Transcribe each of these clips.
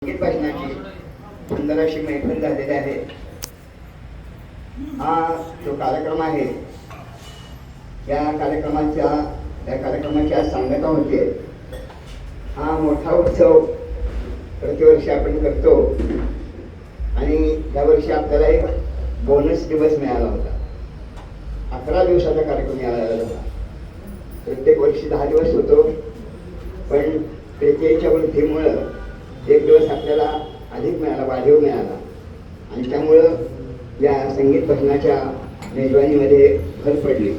संगीत भाषणाची सुंदर अशी मैफल झालेली आहे. हा जो कार्यक्रम आहे त्या कार्यक्रमाची आज सांगता होते. हा मोठा उत्सव प्रतिवर्षी आपण करतो आणि यावर्षी आपल्याला एक बोनस दिवस मिळाला होता. 11 दिवसाचा कार्यक्रम मिळाला होता. प्रत्येक वर्षी 10 दिवस होतो, पण त्याच्या वृद्धीमुळं एक दिवस आपल्याला अधिक मिळाला, वाढीव मिळाला आणि त्यामुळं या संगीत भजनाच्या मेजवानीमध्ये भर पडली.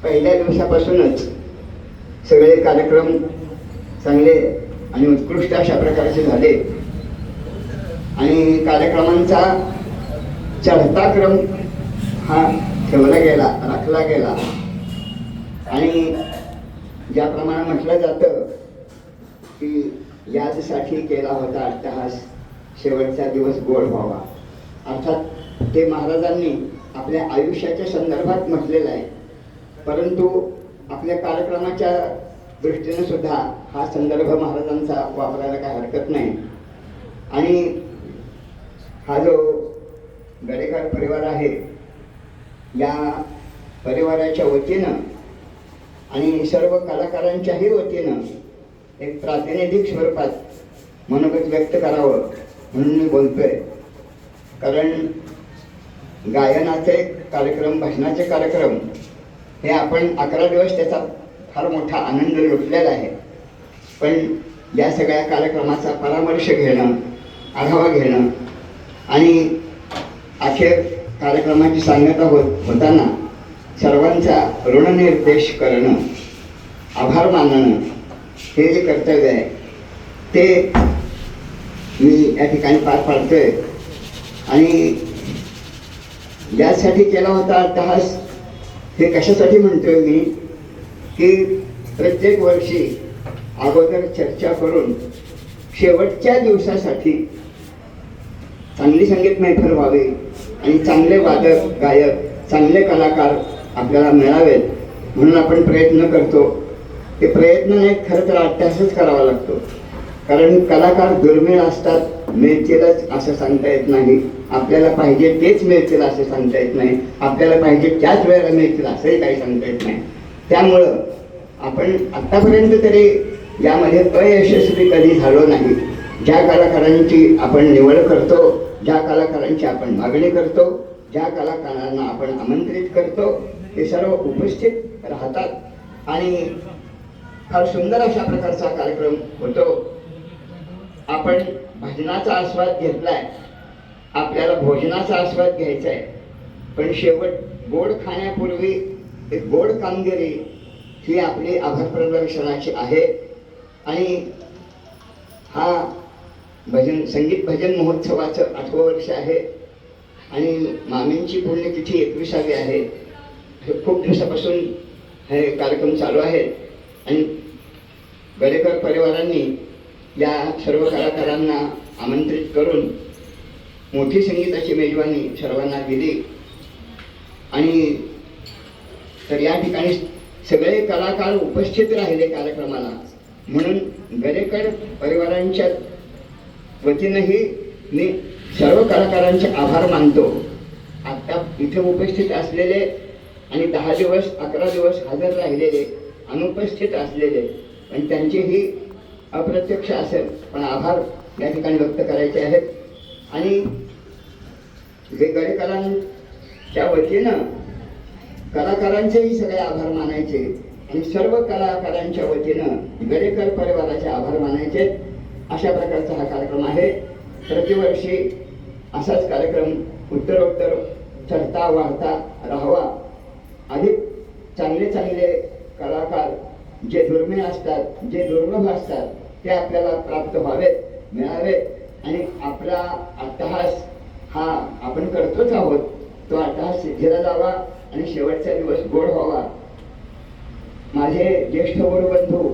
पहिल्या दिवसापासूनच सगळे कार्यक्रम चांगले आणि उत्कृष्ट अशा प्रकारचे झाले आणि कार्यक्रमांचा चढता क्रम हा ठेवला गेला, राखला गेला आणि ज्याप्रमाणे म्हटलं जातं की याचसाठी केला होता अट्टहास, शेवटचा दिवस गोड व्हावा. अर्थात ते महाराजांनी आपल्या आयुष्याच्या संदर्भात म्हटलेलं आहे, परंतु आपल्या कार्यक्रमाच्या दृष्टीने सुद्धा हा संदर्भ महाराजांचा वापरायला काही हरकत नाही. आणि हा जो गडेकर परिवार आहे, या परिवाराच्या वतीनं आणि सर्व कलाकारांच्याही वतीनं एक प्रातिनिधिक स्वरूपात मनोगत व्यक्त करावं म्हणून मी बोलतोय. कारण गायनाचे कार्यक्रम, भजनाचे कार्यक्रम हे आपण 11 दिवस त्याचा फार मोठा आनंद लुटलेला आहे, पण या सगळ्या कार्यक्रमाचा परामर्श घेणं, आढावा घेणं आणि अखेर कार्यक्रमाची सांगता होताना सर्वांचा ऋणनिर्देश करणं, आभार मानणं, हे जे कर्तव्य आहे ते मी या ठिकाणी पार पाडतोय. आणि यासाठी केला होता अट्टहास हे कशासाठी म्हणतोय मी, की प्रत्येक वर्षी अगोदर चर्चा करून शेवटच्या दिवसासाठी चांगली संगीत मैफल व्हावी आणि चांगले वादक, गायक, चांगले कलाकार आपल्याला मिळावेत म्हणून आपण प्रयत्न करतो. ते प्रयत्न नाही, खरं तर अट्टहासच करावा लागतो. कारण कलाकार दुर्मिळ असतात, मिळतीलच असं सांगता येत नाही. आपल्याला पाहिजे तेच मिळतील असं सांगता येत नाही. आपल्याला पाहिजे त्याच वेळेला मिळतील असंही काही सांगता येत नाही. त्यामुळं आपण आत्तापर्यंत तरी यामध्ये अयशस्वी कधी झालो नाही. ज्या कलाकारांची आपण निवड करतो, ज्या कलाकारांची आपण मागणी करतो, ज्या कलाकारांना आपण आमंत्रित करतो, ते सर्व उपस्थित राहतात आणि फार सुंदर अशा प्रकारचा कार्यक्रम होतो. आपण भजनाचा आस्वाद घेतलाय, आपल्याला भोजनाचा आस्वाद घ्यायचा आहे, पण शेवट गोड खाण्यापूर्वी एक गोड कामगिरी ही आपली आभार प्रदर्शनाची आहे. आणि हा संगीत भजन महोत्सवाचं 8वं वर्ष आहे आणि मामींची पुण्यतिथी 21वी आहे. खूप दिवसापासून हे कार्यक्रम चालू आहेत आणि गडेकर परिवारांनी या सर्व कलाकारांना आमंत्रित करून मोठी संगीताची मेजवानी सर्वांना दिली. आणि तर या ठिकाणी सगळे कलाकार उपस्थित राहिले कार्यक्रमाला, म्हणून गडेकर परिवारांच्या वतीनंही मी सर्व कलाकारांचे आभार मानतो. आता इथे उपस्थित असलेले आणि 10 दिवस 11 दिवस हजर राहिलेले, अनुपस्थित असलेले, पण त्यांचेही अप्रत्यक्ष असेल पण आभार या ठिकाणी व्यक्त करायचे आहेत. आणि जे गडेकरांच्या वतीनं कलाकारांचेही सगळे आभार मानायचे आणि सर्व कलाकारांच्या वतीनं गडेकर परिवाराचे आभार मानायचे. अशा प्रकारचा हा कार्यक्रम आहे. प्रतिवर्षी असाच कार्यक्रम उत्तरोत्तर चढता वाढता राहावा. अधिक चांगले चांगले कलाकार जे दुर्मिळ असतात, जे दुर्लभ असतात, ते आपल्याला प्राप्त व्हावेत, मिळावेत आणि आपला अट्टहास हा आपण करतोच आहोत, तो अट्टहास सिद्धीला जावा आणि शेवटचा दिवस गोड व्हावा. माझे ज्येष्ठ गुरुबंधू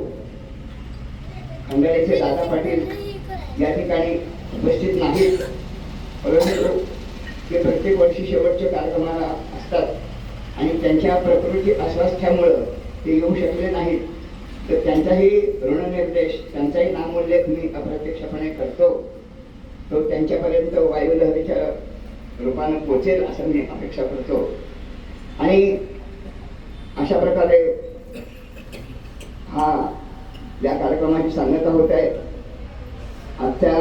खंडाळीचे दादा पाटील या ठिकाणी उपस्थित नाहीत, परंतु ते प्रत्येक वर्षी शेवटच्या कार्यक्रमाला असतात आणि त्यांच्या प्रकृती अस्वास्थ्यामुळं ते येऊ शकले नाहीत. तर त्यांचाही ऋणनिर्देश, त्यांचाही नामोल्लेख मी अप्रत्यक्षपणे करतो. तो त्यांच्यापर्यंत वायुलहरीच्या रूपानं पोचेल असं मी अपेक्षा करतो. आणि अशा प्रकारे हा या कार्यक्रमाची सांगता होत आहे. आजच्या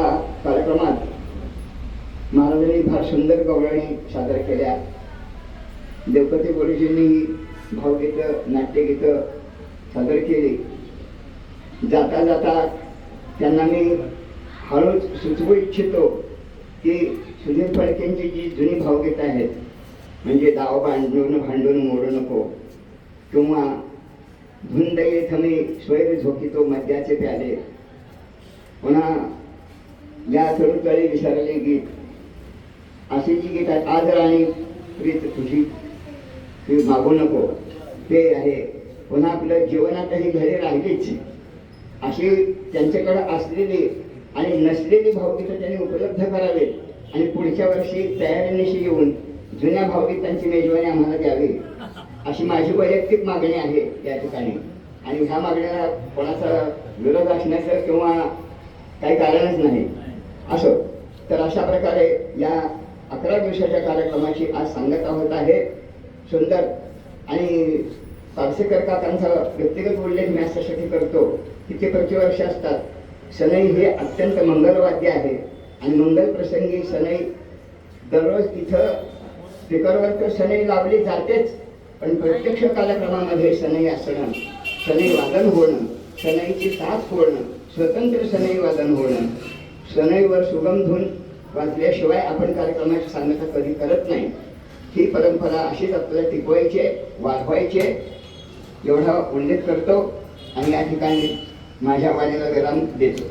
कार्यक्रमात महाराजांनी फार सुंदर गवळणी सादर केल्या. देवपती गुरुजींनी भावगीतं, नाट्यगीतं सादर केली. जाता जाता त्यांना मी हळूच सुचवू इच्छितो की सुधीर फडकेंची जी जुनी भावगीतं आहेत, म्हणजे दाव भांडून भांडून मोडू नको, किंवा धुंद येथमी स्वैर झोकितो मद्याचे प्याले, पुन्हा या तळी विसरले गीत, अशी जी गीत आहेत, आज राणी प्रीत तुझी ती मागू नको, ते आहे. पुन्हा आपलं जीवनातही घडी राहिलीच, अशी त्यांच्याकडे असलेली आणि नसलेली भावगीतं त्यांनी उपलब्ध करावीत आणि पुढच्या वर्षी तयारीनिशी येऊन जुन्या भावगीतांची मेजवानी आम्हाला द्यावी, अशी माझी वैयक्तिक मागणी आहे या ठिकाणी. आणि ह्या मागणीला कोणाचा विरोध असण्याचं किंवा काही कारणच नाही. असो तर अशा प्रकारे या 11 दिवसाच्या कार्यक्रमाची आज सांगता होत आहे. सुंदर आणि पारसेकर काकांचा व्यक्तिगत उल्लेख मी अशासाठी करतो की ते प्रतिवर्षी असतात. सनई हे अत्यंत मंगलवाद्य आहे आणि मंगल प्रसंगी सनई दररोज तिथं स्पीकरवर तर सनई लावली जातेच, पण प्रत्यक्ष कार्यक्रमामध्ये सनई असणं, सनई वादन होणं, सनईची साथ होणं, स्वतंत्र सनई वादन होणं, सनईवर सुगम धून वाजल्याशिवाय आपण कार्यक्रमाची सांगता कधी करत नाही. ही परंपरा अशीच आपल्याला टिकवायची, वाढवायची, एवढा उल्लेख करतो आणि या ठिकाणी माझ्या वाणीला विराम देतो.